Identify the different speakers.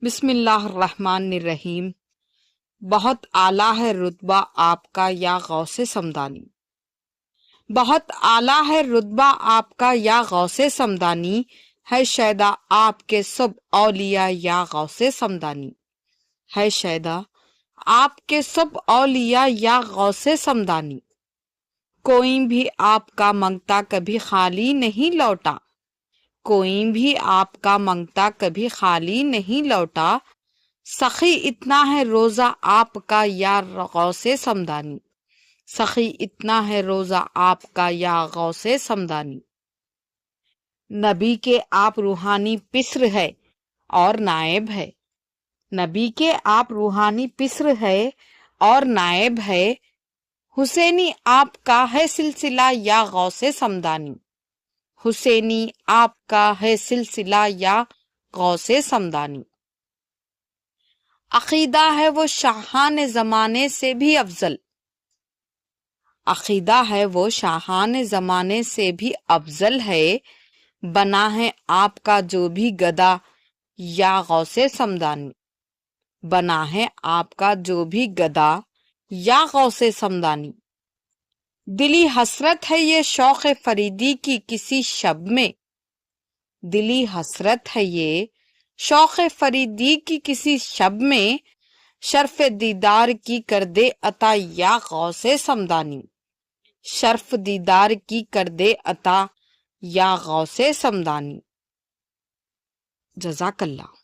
Speaker 1: بسم اللہ الرحمن الرحیم۔ بہت اعلیٰ ہے رتبہ آپ کا یا غوث سمدانی، بہت اعلیٰ ہے رتبہ آپ کا یا غوث سمدانی، ہے شیدا آپ کے سب اولیاء یا غوث سمدانی، ہے شیدا آپ کے سب اولیاء یا غوث سمدانی۔ کوئی بھی آپ کا منگتا کبھی خالی نہیں لوٹا، کوئی بھی آپ کا منگتا کبھی خالی نہیں لوٹا، سخی اتنا ہے روزہ آپ کا یا غوث سمدانی، سخی اتنا ہے روزہ آپ کا یا غوث سمدانی۔ نبی کے آپ روحانی پسر ہے اور نائب ہے، نبی کے آپ روحانی پسر ہے اور نائب ہے، حسینی آپ کا ہے سلسلہ یا غوث سمدانی، حسینی آپ کا ہے سلسلہ یا غوث سمدانی۔ عقیدہ ہے وہ شاہان زمانے سے بھی افضل، عقیدہ ہے وہ شاہان زمانے سے بھی افضل ہے، بنا ہے آپ کا جو بھی گدا یا غوث سمدانی، بنا ہے آپ کا جو بھی گدا یا غوث سمدانی۔ دلی حسرت ہے یہ شوق فریدی کی کسی شب میں، دلی حسرت ہے یہ شوق فریدی کی کسی شب میں، شرف دیدار کی کر دے عطا یا غوث سمدانی، شرف دیدار کی کر دے عطا یا غوث سمدانی۔ جزاک اللہ۔